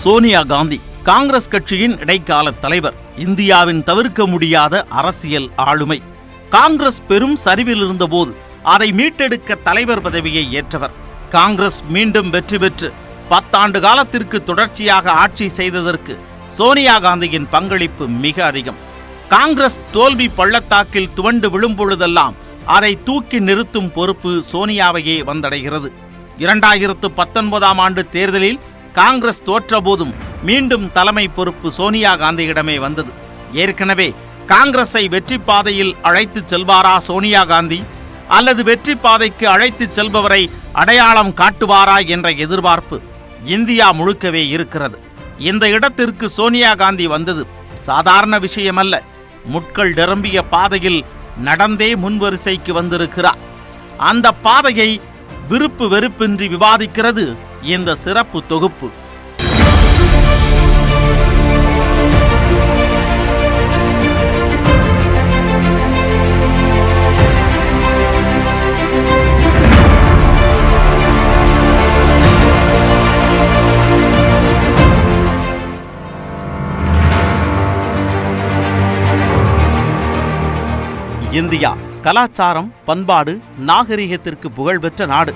சோனியா காந்தி காங்கிரஸ் கட்சியின் இடைக்கால தலைவர். இந்தியாவின் தவிர்க்க முடியாத அரசியல் ஆளுமை. காங்கிரஸ் பெரும் சரிவில் இருந்தபோது அதை மீட்டெடுக்க தலைவர் பதவியை ஏற்றவர். காங்கிரஸ் மீண்டும் வெற்றி பெற்று 10 ஆண்டு காலத்திற்கு தொடர்ச்சியாக ஆட்சி செய்ததற்கு சோனியா காந்தியின் பங்களிப்பு மிக அதிகம். காங்கிரஸ் தோல்வி பள்ளத்தாக்கில் துவண்டு விழும்பொழுதெல்லாம் அதை தூக்கி நிறுத்தும் பொறுப்பு சோனியாவையே வந்தடைகிறது. 2019ஆம் ஆண்டு தேர்தலில் காங்கிரஸ் தோற்றபோதும் மீண்டும் தலைமை பொறுப்பு சோனியா காந்தியிடமே வந்தது. ஏற்கனவே காங்கிரஸை வெற்றி பாதையில் அழைத்துச் செல்வாரா சோனியா காந்தி, அல்லது வெற்றி பாதைக்கு அழைத்துச் செல்பவரை அடையாளம் காட்டுவாரா என்ற எதிர்பார்ப்பு இந்தியா முழுக்கவே இருக்கிறது. இந்த இடத்திற்கு சோனியா காந்தி வந்தது சாதாரண விஷயமல்ல. முட்கள் நிரம்பிய பாதையில் நடந்தே முன்வரிசைக்கு வந்திருக்கிறார். அந்த பாதையை விருப்பு வெறுப்பின்றி விவாதிக்கிறது இந்த சிறப்பு தொகுப்பு. இந்தியா கலாச்சாரம், பண்பாடு, நாகரிகத்திற்கு புகழ்பெற்ற நாடு.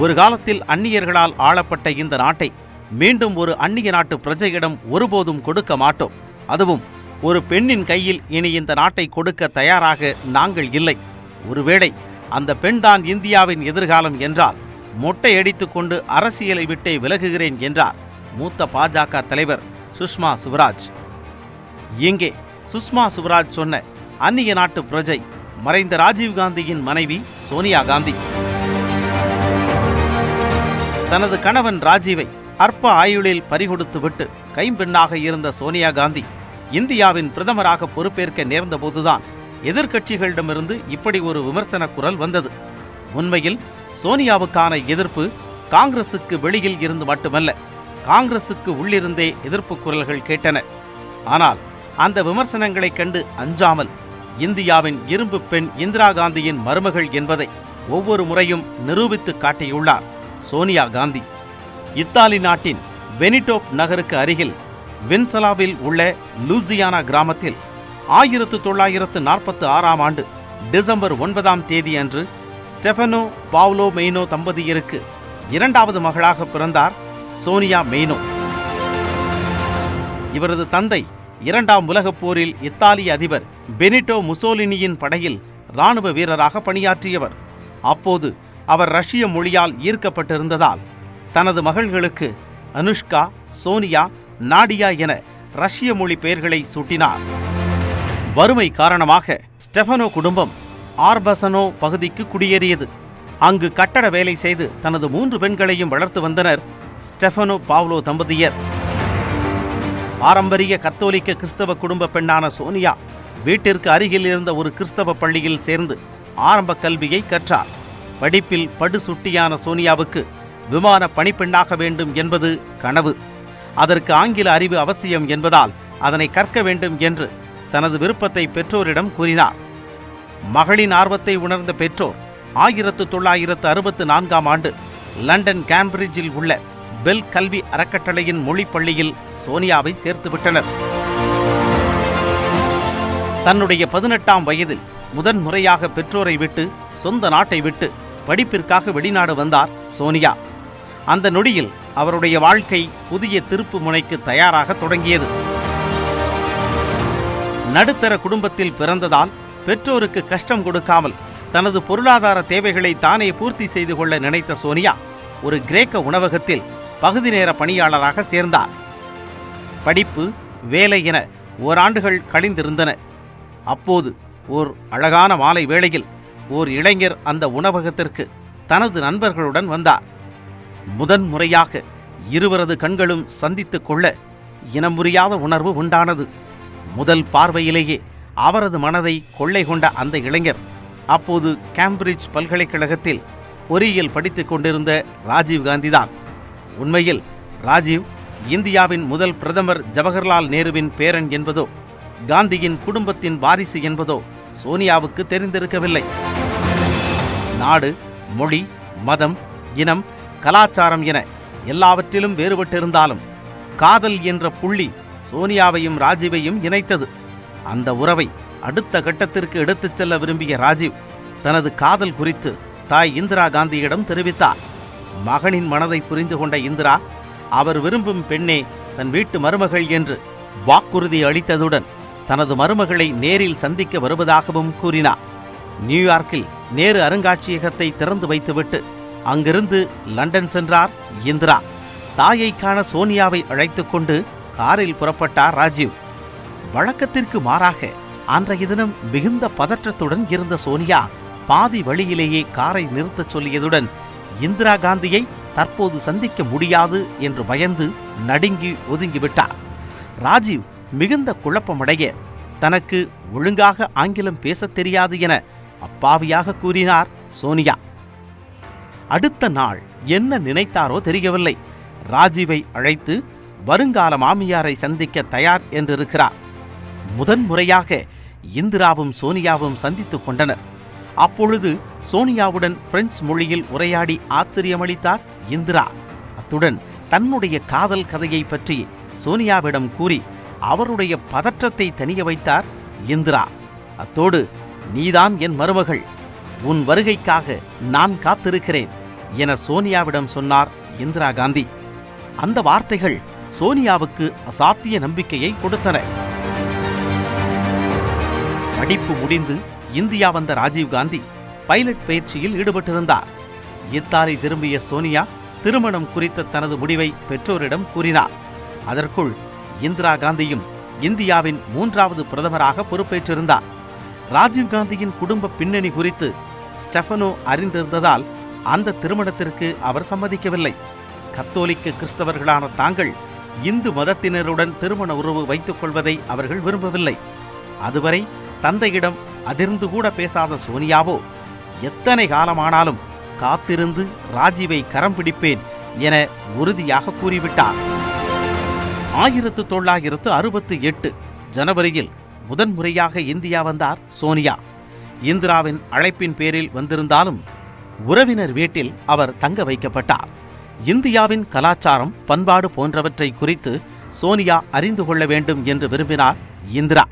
ஒரு காலத்தில் அந்நியர்களால் ஆளப்பட்ட இந்த நாட்டை மீண்டும் ஒரு அந்நிய நாட்டு பிரஜையிடம் ஒருபோதும் கொடுக்க மாட்டோம். அதுவும் ஒரு பெண்ணின் கையில் இனி இந்த நாட்டை கொடுக்க தயாராக நாங்கள் இல்லை. ஒருவேளை அந்த பெண்தான் இந்தியாவின் எதிர்காலம் என்றால் மொட்டையடித்துக் கொண்டு அரசியலை விட்டே விலகுகிறேன் என்றார் மூத்த பாஜக தலைவர் சுஷ்மா சுவராஜ். இங்கே சுஷ்மா சுவராஜ் சொன்ன அந்நிய நாட்டு பிரஜை மறைந்த ராஜீவ்காந்தியின் மனைவி சோனியா காந்தி. தனது கணவன் ராஜீவை அற்ப ஆயுளில் பறிகொடுத்துவிட்டு கைம்பெண்ணாக இருந்த சோனியா காந்தி இந்தியாவின் பிரதமராக பொறுப்பேற்க நேர்ந்தபோதுதான் எதிர்க்கட்சிகளிடமிருந்து இப்படி ஒரு விமர்சன குரல் வந்தது. உண்மையில் சோனியாவுக்கான எதிர்ப்பு காங்கிரசுக்கு வெளியில் இருந்து மட்டுமல்ல, காங்கிரசுக்கு உள்ளிருந்தே எதிர்ப்பு குரல்கள் கேட்டன. ஆனால் அந்த விமர்சனங்களைக் கண்டு அஞ்சாமல் இந்தியாவின் இரும்பு பெண் இந்திரா காந்தியின் மருமகள் என்பதை ஒவ்வொரு முறையும் நிரூபித்து காட்டியுள்ளார் சோனியா காந்தி. இத்தாலி நாட்டின் வெனிட்டோ நகருக்கு அருகில் வின்சலாவில் உள்ள லூசியானா கிராமத்தில் 1946ஆம் ஆண்டு டிசம்பர் 9ஆம் தேதி அன்று ஸ்டெஃபனோ பாவ்லோ மெய்னோ தம்பதியருக்கு 2வது மகளாக பிறந்தார் சோனியா மெய்னோ. இவரது தந்தை 2ஆம் உலகப் போரில் இத்தாலிய அதிபர் பெனிட்டோ முசோலினியின் படையில் இராணுவ வீரராக பணியாற்றியவர். அப்போது அவர் ரஷ்ய மொழியால் ஈர்க்கப்பட்டிருந்ததால் தனது மகள்களுக்கு அனுஷ்கா, சோனியா, நாடியா என ரஷ்ய மொழி பெயர்களை சூட்டினார். வறுமை காரணமாக ஸ்டெஃபனோ குடும்பம் ஆர்பசனோ பகுதிக்கு குடியேறியது. அங்கு கட்டட வேலை செய்து தனது 3 பெண்களையும் வளர்த்து வந்தனர் ஸ்டெஃபனோ பாவ்லோ தம்பதியர். பாரம்பரிய கத்தோலிக்க கிறிஸ்தவ குடும்ப பெண்ணான சோனியா வீட்டிற்கு அருகில் இருந்த ஒரு கிறிஸ்தவ பள்ளியில் சேர்ந்து ஆரம்ப கல்வியை கற்றார். படிப்பில் படுசுட்டியான சோனியாவுக்கு விமான பணிப்பெண்ணாக வேண்டும் என்பது கனவு. அதற்கு ஆங்கில அறிவு அவசியம் என்பதால் அதனை கற்க வேண்டும் என்று தனது விருப்பத்தை பெற்றோரிடம் கூறினார். மகளின் ஆர்வத்தை உணர்ந்த பெற்றோர் 1964ஆம் ஆண்டு லண்டன் கேம்பிரிட்ஜில் உள்ள பெல் கல்வி அறக்கட்டளையின் மொழி பள்ளியில் சோனியாவை சேர்த்துவிட்டனர். தன்னுடைய 18ஆம் வயதில் முதன்முறையாக பெற்றோரை விட்டு சொந்த நாட்டை விட்டு படிப்பிற்காக வெளிநாடு வந்தார் சோனியா. அந்த நொடியில் அவருடைய வாழ்க்கை புதிய திருப்பு முனைக்கு தயாராக தொடங்கியது. நடுத்தர குடும்பத்தில் பிறந்ததால் பெற்றோருக்கு கஷ்டம் கொடுக்காமல் தனது பொருளாதார தேவைகளை தானே பூர்த்தி செய்து கொள்ள நினைத்த சோனியா ஒரு கிரேக்க உணவகத்தில் பகுதி நேர பணியாளராக சேர்ந்தார். படிப்பு, வேலை என ஓராண்டுகள் கழிந்திருந்தன. அப்போது ஓர் அழகான மாலை வேளையில் ஓர் இளைஞர் அந்த உணவகத்திற்கு தனது நண்பர்களுடன் வந்தார். முதன்முறையாக இருவரது கண்களும் சந்தித்துக் கொள்ள இனம் புரியாத உணர்வு உண்டானது. முதல் பார்வையிலேயே அவரது மனதை கொள்ளை கொண்ட அந்த இளைஞர் அப்போது கேம்பிரிட்ஜ் பல்கலைக்கழகத்தில் பொறியியல் படித்துக் கொண்டிருந்த ராஜீவ் காந்திதான். உண்மையில் ராஜீவ் இந்தியாவின் முதல் பிரதமர் ஜவஹர்லால் நேருவின் பேரன் என்பதோ, காந்தியின் குடும்பத்தின் வாரிசு என்பதோ சோனியாவுக்கு தெரிந்திருக்கவில்லை. நாடு, மொழி, மதம், இனம், கலாச்சாரம் என எல்லாவற்றிலும் வேறுபட்டிருந்தாலும் காதல் என்ற புள்ளி சோனியாவையும் ராஜீவையும் இணைத்தது. அந்த உறவை அடுத்த கட்டத்திற்கு எடுத்துச் செல்ல விரும்பிய ராஜீவ் தனது காதல் குறித்து தாய் இந்திரா காந்தியிடம் தெரிவித்தார். மகனின் மனதை புரிந்து கொண்ட இந்திரா அவர் விரும்பும் பெண்ணே தன் வீட்டு மருமகள் என்று வாக்குறுதி அளித்ததுடன் தனது மருமகளை நேரில் சந்திக்க வருவதாகவும் கூறினார். நியூயார்க்கில் நேரு அருங்காட்சியகத்தை திறந்து வைத்துவிட்டு அங்கிருந்து லண்டன் சென்றார் இந்திரா. தாயை காண சோனியாவை அழைத்துக் கொண்டு காரில் புறப்பட்டார் ராஜீவ். வழக்கத்திற்கு மாறாக அன்றைய தினம் மிகுந்த பதற்றத்துடன் இருந்த சோனியா பாதி வழியிலேயே காரை நிறுத்தச் சொல்லியதுடன் இந்திரா காந்தியை தற்போது சந்திக்க முடியாது என்று பயந்து நடுங்கி ஒதுங்கிவிட்டார். ராஜீவ் மிகுந்த குழப்பமடைய தனக்கு ஒழுங்காக ஆங்கிலம் பேசத் தெரியாது என அப்பாவியாக கூறினார் சோனியா. அடுத்த நாள் என்ன நினைத்தாரோ தெரியவில்லை. ராஜீவை அழைத்து வருங்கால மாமியாரை சந்திக்க தயார் என்றிருக்கிறார். முதன்முறையாக இந்திராவும் சோனியாவும் சந்தித்துக் கொண்டனர். அப்பொழுது சோனியாவுடன் பிரெஞ்சு மொழியில் உரையாடி ஆச்சரியமளித்தார் இந்திரா. அத்துடன் தன்னுடைய காதல் கதையை பற்றி சோனியாவிடம் கூறி அவருடைய பதற்றத்தை தணிய வைத்தார் இந்திரா. அத்தோடு நீதான் என் மருமகள், உன் வருகைக்காக நான் காத்திருக்கிறேன் என சோனியாவிடம் சொன்னார் இந்திரா காந்தி. அந்த வார்த்தைகள் சோனியாவுக்கு அசாத்திய நம்பிக்கையை கொடுத்தன. படிப்பு முடிந்து இந்தியா வந்த ராஜீவ் காந்தி பைலட் பயிற்சியில் ஈடுபட்டிருந்தார். இத்தாலி திரும்பிய சோனியா திருமணம் குறித்த தனது முடிவை பெற்றோரிடம் கூறினார். அதற்குள் இந்திரா காந்தியும் இந்தியாவின் 3வது பிரதமராக பொறுப்பேற்றிருந்தார். ராஜீவ் காந்தியின் குடும்ப பின்னணி குறித்து ஸ்டெஃபனோ அறிந்திருந்ததால் அந்த திருமணத்திற்கு அவர் சம்மதிக்கவில்லை. கத்தோலிக்க கிறிஸ்தவர்களான தாங்கள் இந்து மதத்தினருடன் திருமண உறவு வைத்துக் கொள்வதை அவர்கள் விரும்பவில்லை. அதுவரை தந்தையிடம் அதிர்ந்து கூட பேசாத சோனியாவோ எத்தனை காலமானாலும் காத்திருந்து ராஜீவை கரம் பிடிப்பேன் என உறுதியாக கூறிவிட்டார். 1968 ஜனவரியில் முதன்முறையாக இந்தியா வந்தார் சோனியா. இந்திராவின் அழைப்பின் பேரில் வந்திருந்தாலும் உறவினர் வீட்டில் அவர் தங்க வைக்கப்பட்டார். இந்தியாவின் கலாச்சாரம், பண்பாடு போன்றவற்றை குறித்து சோனியா அறிந்து கொள்ள வேண்டும் என்று விரும்பினார் இந்திரா.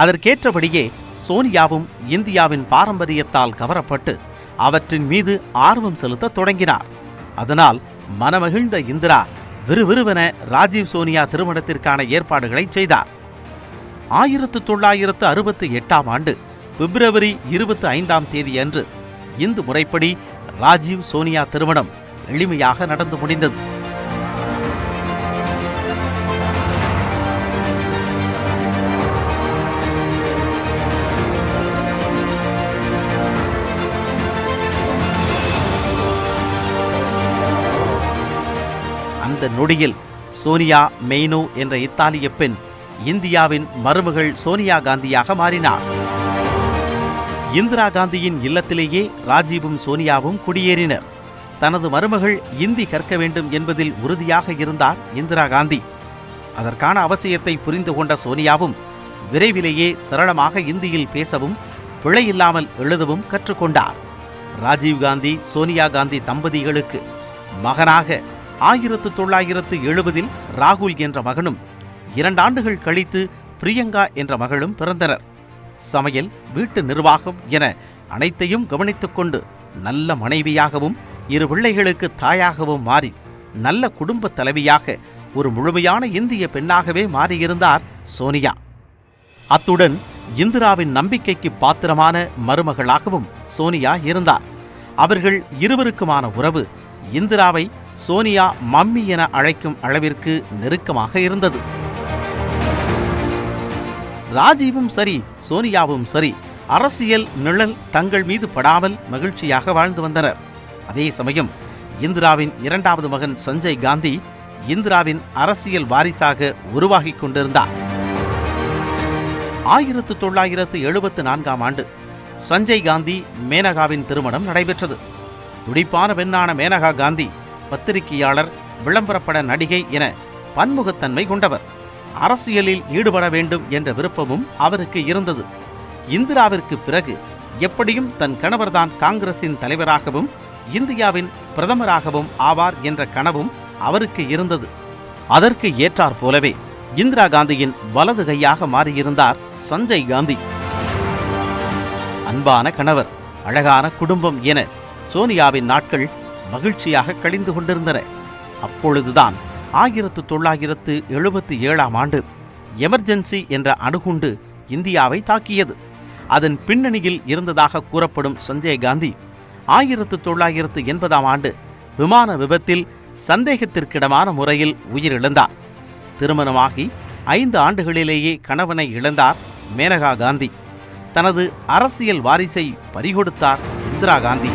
அதற்கேற்றபடியே சோனியாவும் இந்தியாவின் பாரம்பரியத்தால் கவரப்பட்டு அவற்றின் மீது ஆர்வம் செலுத்த தொடங்கினார். அதனால் மனமகிழ்ந்த இந்திரா விறுவிறுவென ராஜீவ் சோனியா திருமணத்திற்கான ஏற்பாடுகளை செய்தார். 1968 பிப்ரவரி 25 அன்று இந்து முறைப்படி ராஜீவ் சோனியா திருமணம் எளிமையாக நடந்து முடிந்தது. அந்த நொடியில் சோனியா மெய்னோ என்ற இத்தாலிய பெண் இந்தியாவின் மருமகள் சோனியா காந்தியாக மாறினார். இந்திரா காந்தியின் இல்லத்திலேயே ராஜீவும் சோனியாவும் குடியேறினர். தனது மருமகள் இந்தி கற்க வேண்டும் என்பதில் உறுதியாக இருந்தார் இந்திரா காந்தி. அதற்கான அவசியத்தை புரிந்து கொண்ட சோனியாவும் விரைவிலேயே சரளமாக இந்தியில் பேசவும் பிழையில்லாமல் எழுதவும் கற்றுக்கொண்டார். ராஜீவ் காந்தி சோனியா காந்தி தம்பதிகளுக்கு மகனாக 1970 ராகுல் என்ற மகனும் 2 ஆண்டுகள் கழித்து பிரியங்கா என்ற மகளும் பிறந்தனர். சமையல், வீட்டு நிர்வாகம் என அனைத்தையும் கவனித்துக் கொண்டு நல்ல மனைவியாகவும் 2 பிள்ளைகளுக்கு தாயாகவும் மாறி நல்ல குடும்ப தலைவியாக ஒரு முழுமையான இந்திய பெண்ணாகவே மாறியிருந்தார் சோனியா. அத்துடன் இந்திராவின் நம்பிக்கைக்கு பாத்திரமான மருமகளாகவும் சோனியா இருந்தார். அவர்கள் இருவருக்குமான உறவு இந்திராவை சோனியா மம்மி என அழைக்கும் அளவிற்கு நெருக்கமாக இருந்தது. ராஜீவும் சரி, சோனியாவும் சரி, அரசியல் நிழல் தங்கள் மீது படாமல் மகிழ்ச்சியாக வாழ்ந்து வந்தனர். அதே சமயம் இந்திராவின் 2வது மகன் சஞ்சய் காந்தி இந்திராவின் அரசியல் வாரிசாக உருவாகிக் கொண்டிருந்தார். 1974 சஞ்சய் காந்தி மேனகாவின் திருமணம் நடைபெற்றது. துடிப்பான பெண்ணான மேனகா காந்தி பத்திரிகையாளர், விளம்பரப்பட நடிகை என பன்முகத்தன்மை கொண்டவர். அரசியலில் ஈடுபட வேண்டும் என்ற விருப்பமும் அவருக்கு இருந்தது. இந்திராவிற்கு பிறகு எப்படியும் தன் கணவர்தான் காங்கிரசின் தலைவராகவும் இந்தியாவின் பிரதமராகவும் ஆவார் என்ற கனவும் அவருக்கு இருந்தது. அதற்கு ஏற்றாற் போலவே இந்திரா காந்தியின் வலது கையாக மாறியிருந்தார் சஞ்சய் காந்தி. அன்பான கணவர், அழகான குடும்பம் என சோனியாவின் நாட்கள் மகிழ்ச்சியாக கழிந்து கொண்டிருந்தன. அப்பொழுதுதான் 1977ஆம் ஆண்டு எமர்ஜென்சி என்ற அணுகுண்டு இந்தியாவை தாக்கியது. அதன் பின்னணியில் இருந்ததாக கூறப்படும் சஞ்சய் காந்தி 1980ஆம் ஆண்டு விமான விபத்தில் சந்தேகத்திற்கிடமான முறையில் உயிரிழந்தார். திருமணமாகி 5 ஆண்டுகளிலேயே கணவனை இழந்தார் மேனகா காந்தி. தனது அரசியல் வாரிசை பறிகொடுத்தார் இந்திரா காந்தி.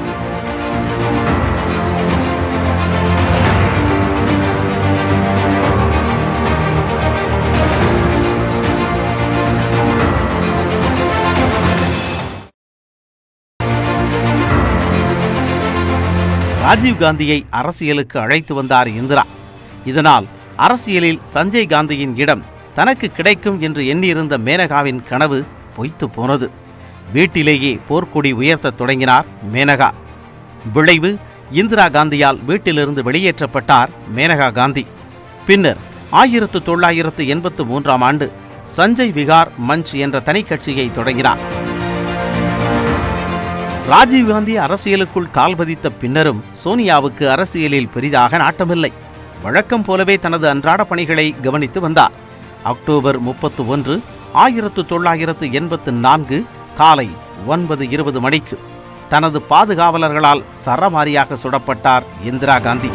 ராஜீவ் காந்தியை அரசியலுக்கு அழைத்து வந்தார் இந்திரா. இதனால் அரசியலில் சஞ்சய் காந்தியின் இடம் தனக்கு கிடைக்கும் என்று எண்ணியிருந்த மேனகாவின் கனவு பொய்த்து போனது. வீட்டிலேயே போர்க்கொடி உயர்த்தத் தொடங்கினார் மேனகா. விளைவு, இந்திரா காந்தியால் வீட்டிலிருந்து வெளியேற்றப்பட்டார் மேனகா காந்தி. பின்னர் 1983ஆம் ஆண்டு சஞ்சய் விகார் மஞ்ச் என்ற தனி கட்சியை தொடங்கினார். ராஜீவ்காந்தி அரசியலுக்குள் கால் பதித்த பின்னரும் சோனியாவுக்கு அரசியலில் பெரிதாக நாட்டமில்லை. வழக்கம் போலவே தனது அன்றாட பணிகளை கவனித்து வந்தார். அக்டோபர் 31, 1984 காலை 9:20 மணிக்கு தனது பாதுகாவலர்களால் சரமாரியாக சுடப்பட்டார் இந்திரா காந்தி.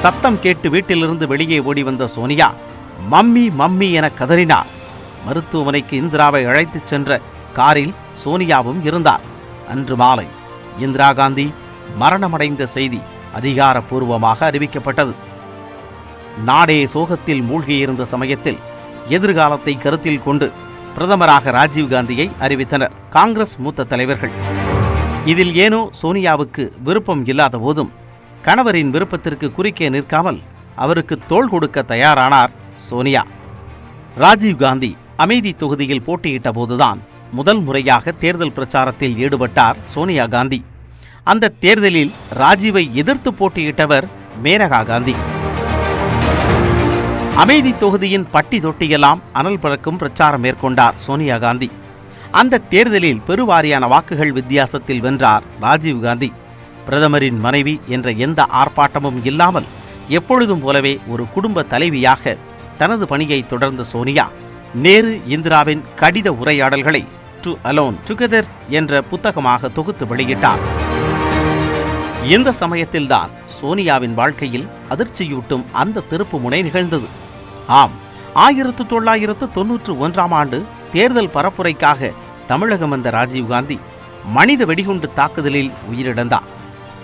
சத்தம் கேட்டு வீட்டிலிருந்து வெளியே ஓடி வந்த சோனியா மம்மி மம்மி என கதறினார். மருத்துவமனைக்கு இந்திராவை அழைத்துச் சென்ற காரில் சோனியாவும் இருந்தார். அன்று மாலை இந்திரா காந்தி மரணமடைந்த செய்தி அதிகாரப்பூர்வமாக அறிவிக்கப்பட்டது. நாடே சோகத்தில் மூழ்கியிருந்த சமயத்தில் எதிர்காலத்தை கருத்தில் கொண்டு பிரதமராக ராஜீவ் காந்தியை அறிவித்தனர் காங்கிரஸ் மூத்த தலைவர்கள். இதில் ஏனோ சோனியாவுக்கு விருப்பம் இல்லாத போதும் கணவரின் விருப்பத்திற்கு குறுக்கே நிற்காமல் அவருக்கு தோள் கொடுக்க தயாரானார் சோனியா. ராஜீவ் காந்தி அமேதி தொகுதியில் போட்டியிட்ட போதுதான் முதல் முறையாக தேர்தல் பிரச்சாரத்தில் ஈடுபட்டார் சோனியா காந்தி. அந்த தேர்தலில் ராஜீவை எதிர்த்து போட்டியிட்டவர் மேனகா காந்தி. அமேதி தொகுதியின் பட்டி தொட்டியெல்லாம் அனல் பறக்கும் பிரச்சாரம் மேற்கொண்டார் சோனியா காந்தி. அந்த தேர்தலில் பெருவாரியான வாக்குகள் வித்தியாசத்தில் வென்றார் ராஜீவ் காந்தி. பிரதமரின் மனைவி என்ற எந்த ஆர்ப்பாட்டமும் இல்லாமல் எப்பொழுதும் போலவே ஒரு குடும்ப தலைவியாக தனது பணியை தொடர்ந்த சோனியா நேரு இந்திராவின் கடித உரையாடல்களை டு அலோன் டுகெதர் என்ற புத்தகமாக தொகுத்து வெளியிட்டார். இந்த சமயத்தில்தான் சோனியாவின் வாழ்க்கையில் அதிர்ச்சியூட்டும் அந்த திருப்பு முனை நிகழ்ந்தது. ஆம், 1991ஆம் ஆண்டு தேர்தல் பரப்புரைக்காக தமிழகம் வந்த ராஜீவ் காந்தி மனித வெடிகுண்டு தாக்குதலில் உயிரிழந்தார்.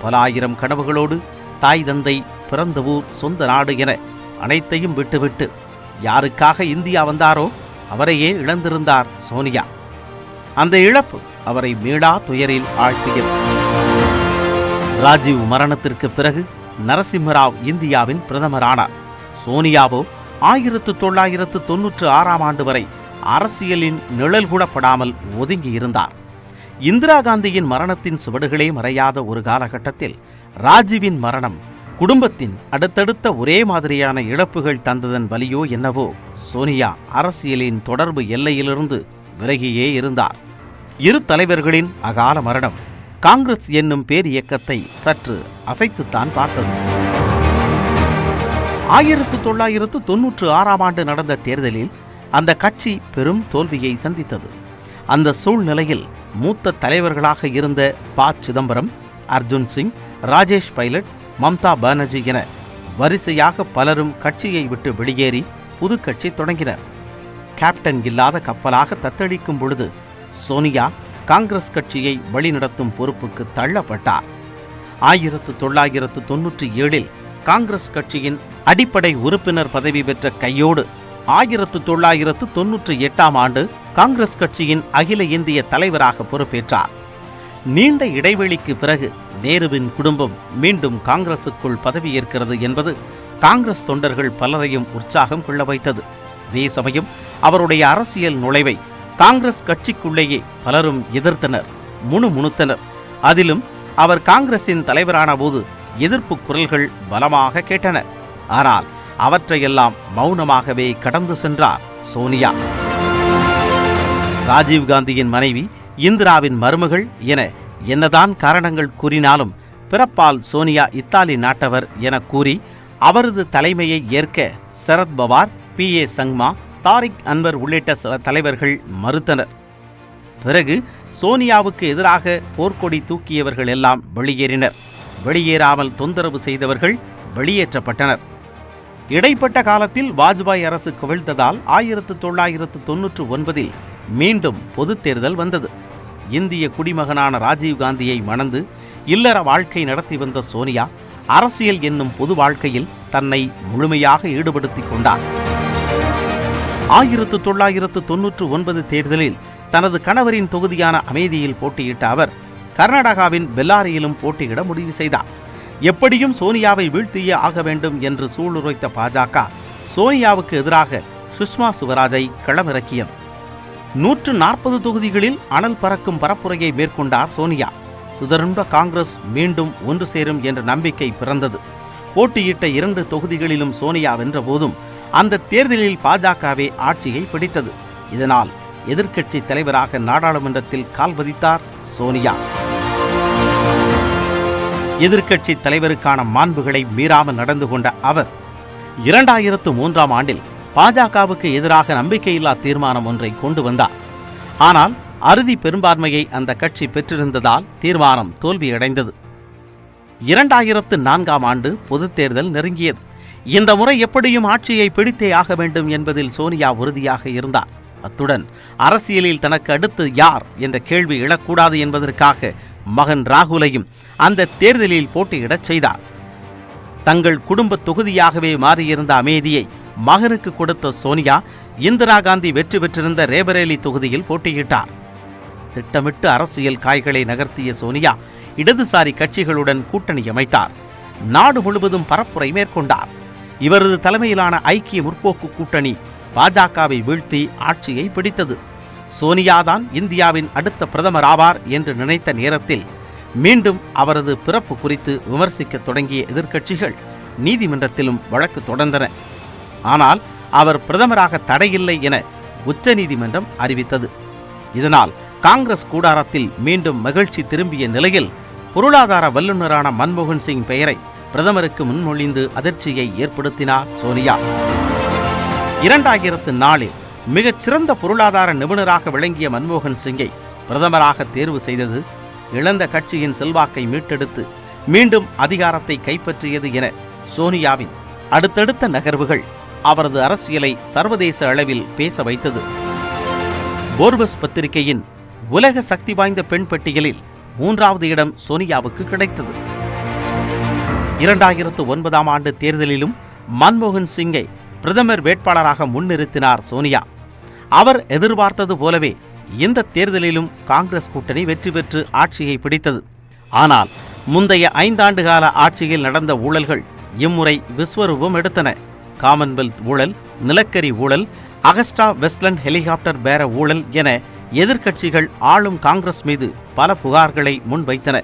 பல ஆயிரம் கனவுகளோடு தாய் தந்தை, பிறந்த ஊர், சொந்த நாடு என அனைத்தையும் விட்டுவிட்டு யாருக்காக இந்தியா வந்தாரோ அவரையே இழந்திருந்தார் சோனியா. அந்த இழப்பு அவரை மீளா துயரில் ஆழ்த்தியது. ராஜீவ் மரணத்திற்கு பிறகு நரசிம்மராவ் இந்தியாவின் பிரதமரானார். சோனியாவோ 1996ஆம் ஆண்டு வரை அரசியலின் நிழல் கூடப்படாமல் ஒதுங்கியிருந்தார். இந்திரா காந்தியின் மரணத்தின் சுவடுகளே மறையாத ஒரு காலகட்டத்தில் ராஜீவின் மரணம் குடும்பத்தின் அடுத்தடுத்த ஒரே மாதிரியான இழப்புகள் தந்ததன் வலியோ என்னவோ சோனியா அரசியலின் தொடர்பு எல்லையிலிருந்து விலகியே இருந்தார். இரு தலைவர்களின் அகால மரணம் காங்கிரஸ் என்னும் பேர் இயக்கத்தை சற்று அசைத்துத்தான் பார்த்தது. 1996ஆம் ஆண்டு நடந்த தேர்தலில் அந்த கட்சி பெரும் தோல்வியை சந்தித்தது. அந்த சூழ்நிலையில் மூத்த தலைவர்களாக இருந்த ப. சிதம்பரம், அர்ஜுன் சிங், ராஜேஷ் பைலட், மம்தா பானர்ஜி என வரிசையாக பலரும் கட்சியை விட்டு வெளியேறி புது கட்சி தொடங்கினர். கேப்டன் இல்லாத கப்பலாக தத்தளிக்கும் பொழுது சோனியா காங்கிரஸ் கட்சியை வழிநடத்தும் பொறுப்புக்கு தள்ளப்பட்டார். 1997இல் காங்கிரஸ் கட்சியின் அடிப்படை உறுப்பினர் பதவி பெற்ற கையோடு 1998ஆம் ஆண்டு காங்கிரஸ் கட்சியின் அகில இந்திய தலைவராக பொறுப்பேற்றார். நீண்ட இடைவெளிக்கு பிறகு நேருவின் குடும்பம் மீண்டும் காங்கிரசுக்குள் பதவியேற்கிறது என்பது காங்கிரஸ் தொண்டர்கள் பலரையும் உற்சாகம் கொள்ள வைத்தது. அதே சமயம் அவருடைய அரசியல் நுழைவை காங்கிரஸ் கட்சிக்குள்ளேயே பலரும் எதிர்த்தனர், முணுமுணுத்தனர். அதிலும் அவர் காங்கிரசின் தலைவரான போது எதிர்ப்பு குரல்கள் பலமாக கேட்டன. ஆனால் அவற்றையெல்லாம் மௌனமாகவே கடந்து சென்றார் சோனியா. ராஜீவ்காந்தியின் மனைவி, இந்திராவின் மருமகள் என என்னதான் காரணங்கள் கூறினாலும் பிறப்பால் சோனியா இத்தாலி நாட்டவர் என கூறி அவரது தலைமையை ஏற்க சரத்பவார், PA சங்மா, தாரிக் அன்வர் உள்ளிட்ட சில தலைவர்கள் மறுத்தனர். பிறகு சோனியாவுக்கு எதிராக போர்க்கொடி தூக்கியவர்கள் எல்லாம் வெளியேறினர். வெளியேறாமல் தொந்தரவு செய்தவர்கள் வெளியேற்றப்பட்டனர். இடைப்பட்ட காலத்தில் வாஜ்பாய் அரசு கவிழ்ந்ததால் 1999 மீண்டும் பொதுத் தேர்தல் வந்தது. இந்திய குடிமகனான ராஜீவ்காந்தியை மணந்து இல்லற வாழ்க்கை நடத்தி வந்த சோனியா அரசியல் என்னும் பொது வாழ்க்கையில் தன்னை முழுமையாக ஈடுபடுத்திக் கொண்டார். 1999 தேர்தலில் தனது கணவரின் தொகுதியான அமேதியில் போட்டியிட்ட அவர் கர்நாடகாவின் பெல்லாரியிலும் போட்டியிட முடிவு செய்தார். எப்படியும் சோனியாவை வீழ்த்தியே ஆக வேண்டும் என்று சூளுரைத்த பாஜக சோனியாவுக்கு எதிராக சுஷ்மா சுவராஜை களமிறக்கியது. 140 தொகுதிகளில் அனல் பறக்கும் பரப்புரையை மேற்கொண்டார் சோனியா. சிதறுண்ட காங்கிரஸ் மீண்டும் ஒன்று சேரும் என்ற நம்பிக்கை பிறந்தது. போட்டியிட்ட 2 தொகுதிகளிலும் சோனியா வென்ற போதும் அந்த தேர்தலில் பாஜகவே ஆட்சியை பிடித்தது. இதனால் எதிர்க்கட்சி தலைவராக நாடாளுமன்றத்தில் கால் பதித்தார் சோனியா. எதிர்க்கட்சி தலைவருக்கான மாண்புகளை மீறாமல் நடந்து கொண்ட அவர் 2003ஆம் ஆண்டில் பாஜகவுக்கு எதிராக நம்பிக்கையில்லா தீர்மானம் ஒன்றை கொண்டு வந்தார். ஆனால் அறுதி பெரும்பான்மையை அந்த கட்சி பெற்றிருந்ததால் தீர்மானம் தோல்வியடைந்தது. 2004ஆம் ஆண்டு பொதுத் தேர்தல் நெருங்கியது. இந்த முறை எப்படியும் ஆட்சியை பிடித்தே ஆக வேண்டும் என்பதில் சோனியா உறுதியாக இருந்தார். அத்துடன் அரசியலில் தனக்கு அடுத்து யார் என்ற கேள்வி எழக்கூடாது என்பதற்காக மகன் ராகுலையும் அந்த தேர்தலில் போட்டியிடச் செய்தார். தங்கள் குடும்ப தொகுதியாகவே மாறியிருந்த அமேதியை மகனுக்கு கொடுத்த சோனியா இந்திரா காந்தி வெற்றி பெற்றிருந்த ரேபரேலி தொகுதியில் போட்டியிட்டார். திட்டமிட்டு அரசியல் காய்களை நகர்த்திய சோனியா இடதுசாரி கட்சிகளுடன் கூட்டணி அமைத்தார். நாடு முழுவதும் பரப்புரை மேற்கொண்டார். இவரது தலைமையிலான ஐக்கிய முற்போக்கு கூட்டணி பாஜகவை வீழ்த்தி ஆட்சியை பிடித்தது. சோனியாதான் இந்தியாவின் அடுத்த பிரதமர் ஆவார் என்று நினைத்த நேரத்தில் மீண்டும் அவரது பிறப்பு குறித்து விமர்சிக்க தொடங்கிய எதிர்க்கட்சிகள் நீதிமன்றத்திலும் வழக்கு தொடர்ந்தன. ஆனால் அவர் பிரதமராக தடையில்லை என உச்சநீதிமன்றம் அறிவித்தது. இதனால் காங்கிரஸ் கூடாரத்தில் மீண்டும் மகிழ்ச்சி திரும்பிய நிலையில் பொருளாதார வல்லுநரான மன்மோகன் சிங் பெயரை பிரதமருக்கு முன்மொழிந்து அதிர்ச்சியை ஏற்படுத்தினார் சோனியா. 2004இல் மிகச்சிறந்த பொருளாதார நிபுணராக விளங்கிய மன்மோகன் சிங்கை பிரதமராக தேர்வு செய்தது இழந்த கட்சியின் செல்வாக்கை மீட்டெடுத்து மீண்டும் அதிகாரத்தை கைப்பற்றியது என சோனியாவின் அடுத்தடுத்த நகர்வுகள் அவரது அரசியலை சர்வதேச அளவில் பேச வைத்தது. போர்பஸ் பத்திரிகையின் உலக சக்தி வாய்ந்த பெண் பட்டியலில் 3வது இடம் சோனியாவுக்கு கிடைத்தது. 2009ஆம் ஆண்டு தேர்தலிலும் மன்மோகன் சிங்கை பிரதமர் வேட்பாளராக முன்னிறுத்தினார் சோனியா. அவர் எதிர்பார்த்தது போலவே இந்த தேர்தலிலும் காங்கிரஸ் கூட்டணி வெற்றி பெற்று ஆட்சியை பிடித்தது. ஆனால் முந்தைய 5 ஆண்டு கால ஆட்சியில் நடந்த ஊழல்கள் இம்முறை விஸ்வரூபம் எடுத்தன. காமன்வெல்த் ஊழல், நிலக்கரி ஊழல், அகஸ்டா வெஸ்ட்லண்ட் ஹெலிகாப்டர் பேர ஊழல் என எதிர்க்கட்சிகள் ஆளும் காங்கிரஸ் மீது பல புகார்களை முன்வைத்தன.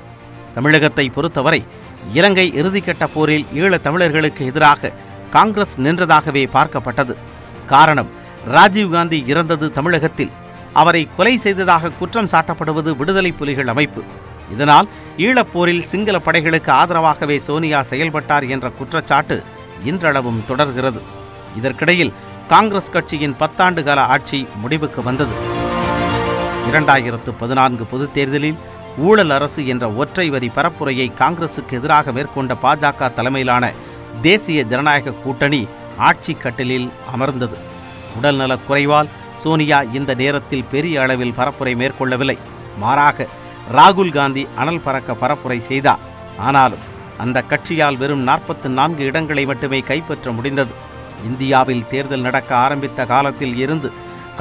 தமிழகத்தை பொறுத்தவரை இலங்கை இறுதிக்கட்ட போரில் ஈழத் தமிழர்களுக்கு எதிராக காங்கிரஸ் நின்றதாகவே பார்க்கப்பட்டது. காரணம், ராஜீவ்காந்தி இறந்தது தமிழகத்தில். அவரை கொலை செய்ததாக குற்றம் சாட்டப்படுவது விடுதலை புலிகள் அமைப்பு. இதனால் ஈழப்போரில் சிங்கள படைகளுக்கு ஆதரவாகவே சோனியா செயல்பட்டார் என்ற குற்றச்சாட்டு இன்றளவும் தொடர்கிறது. இதற்கிடையில் காங்கிரஸ் கட்சியின் 10 ஆண்டு கால ஆட்சி முடிவுக்கு வந்தது. 2014 பொதுத் தேர்தலில் ஊழல் அரசு என்ற ஒற்றை வரி பரப்புரையை காங்கிரசுக்கு எதிராக மேற்கொண்ட பாஜக தலைமையிலான தேசிய ஜனநாயக கூட்டணி ஆட்சி கட்டிலில் அமர்ந்தது. உடல்நலக் குறைவால் சோனியா இந்த நேரத்தில் பெரிய அளவில் பரப்புரை மேற்கொள்ளவில்லை. மாறாக ராகுல் காந்தி அனல் பறக்க பரப்புரை செய்தார். ஆனாலும் அந்த கட்சியால் வெறும் 44 இடங்களை மட்டுமே கைப்பற்ற முடிந்தது. இந்தியாவில் தேர்தல் நடக்க ஆரம்பித்த காலத்தில் இருந்து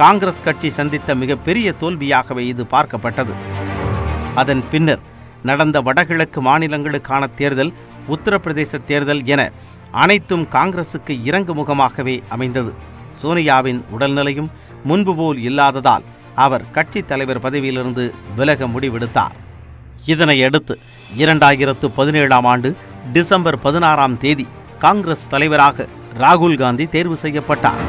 காங்கிரஸ் கட்சி சந்தித்த மிகப்பெரிய தோல்வியாகவே இது பார்க்கப்பட்டது. அதன் பின்னர் நடந்த வடகிழக்கு மாநிலங்களுக்கான தேர்தல், உத்தரப்பிரதேச தேர்தல் என அனைத்தும் காங்கிரசுக்கு இறங்கு முகமாகவே அமைந்தது. சோனியாவின் உடல்நிலையும் முன்பு போல் இல்லாததால் அவர் கட்சி தலைவர் பதவியிலிருந்து விலக முடிவெடுத்தார். இதனையடுத்து 2017ஆம் ஆண்டு டிசம்பர் 16ஆம் தேதி காங்கிரஸ் தலைவராக ராகுல் காந்தி தேர்வு செய்யப்பட்டார்.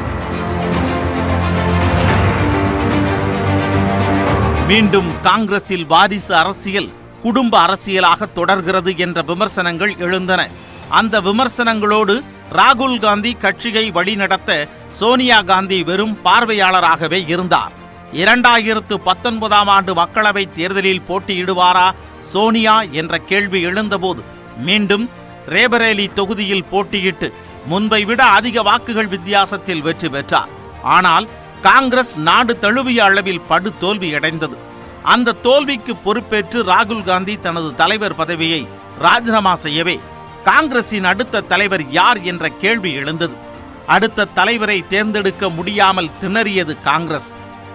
மீண்டும் காங்கிரஸில் வாரிசு அரசியல் குடும்ப அரசியலாக தொடர்கிறது என்ற விமர்சனங்கள் எழுந்தன. அந்த விமர்சனங்களோடு ராகுல் காந்தி கட்சியை வழிநடத்த சோனியா காந்தி வெறும் பார்வையாளராகவே இருந்தார். 2019ஆம் ஆண்டு மக்களவைத் தேர்தலில் போட்டியிடுவாரா சோனியா என்ற கேள்வி எழுந்தபோது மீண்டும் ரேபரேலி தொகுதியில் போட்டியிட்டு முன்பை விட அதிக வாக்குகள் வித்தியாசத்தில் வெற்றி பெற்றார். ஆனால் காங்கிரஸ் நாடு தழுவிய அளவில் படு தோல்வியடைந்தது. அந்த தோல்விக்கு பொறுப்பேற்று ராகுல் காந்தி தனது தலைவர் பதவியை ராஜினாமா செய்யவே காங்கிரசின் அடுத்த தலைவர் யார் என்ற கேள்வி எழுந்தது. அடுத்த தலைவரை தேர்ந்தெடுக்க முடியாமல் திணறியது காங்கிரஸ்.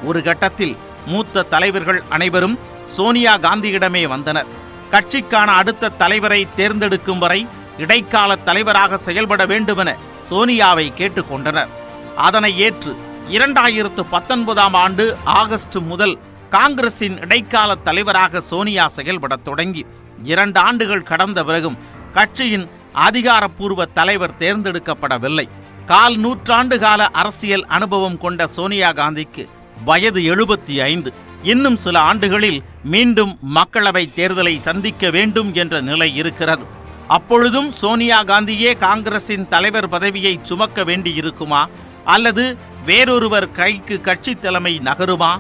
ஒரு கட்டத்தில் மூத்த தலைவர்கள் அனைவரும் சோனியா காந்தியிடமே வந்தனர். கட்சிக்கான அடுத்த தலைவரை தேர்ந்தெடுக்கும் வரை இடைக்கால தலைவராக செயல்பட வேண்டுமென சோனியாவை கேட்டுக்கொண்டனர். அதனை ஏற்று 2019ஆம் ஆண்டு ஆகஸ்ட் முதல் காங்கிரசின் இடைக்கால தலைவராக சோனியா செயல்படத் தொடங்கி 2 ஆண்டுகள் கடந்த பிறகும் கட்சியின் அதிகாரப்பூர்வ தலைவர் தேர்ந்தெடுக்கப்படவில்லை. 1/4 நூற்றாண்டு கால அரசியல் அனுபவம் கொண்ட சோனியா காந்திக்கு வயது 75. இன்னும் சில ஆண்டுகளில் மீண்டும் மக்களவை தேர்தலை சந்திக்க வேண்டும் என்ற நிலை இருக்கிறது. அப்பொழுதும் சோனியா காந்தியே காங்கிரசின் தலைவர் பதவியை சுமக்க வேண்டியிருக்குமா அல்லது வேறொருவர் கைக்கு கட்சி தலைமை நகருமா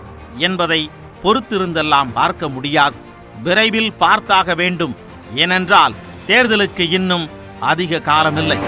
என்பதை பொறுத்திருந்தெல்லாம் பார்க்க முடியாது. விரைவில் பார்த்தாக வேண்டும். ஏனென்றால் தேர்தலுக்கு இன்னும் அதிக காலமில்லை.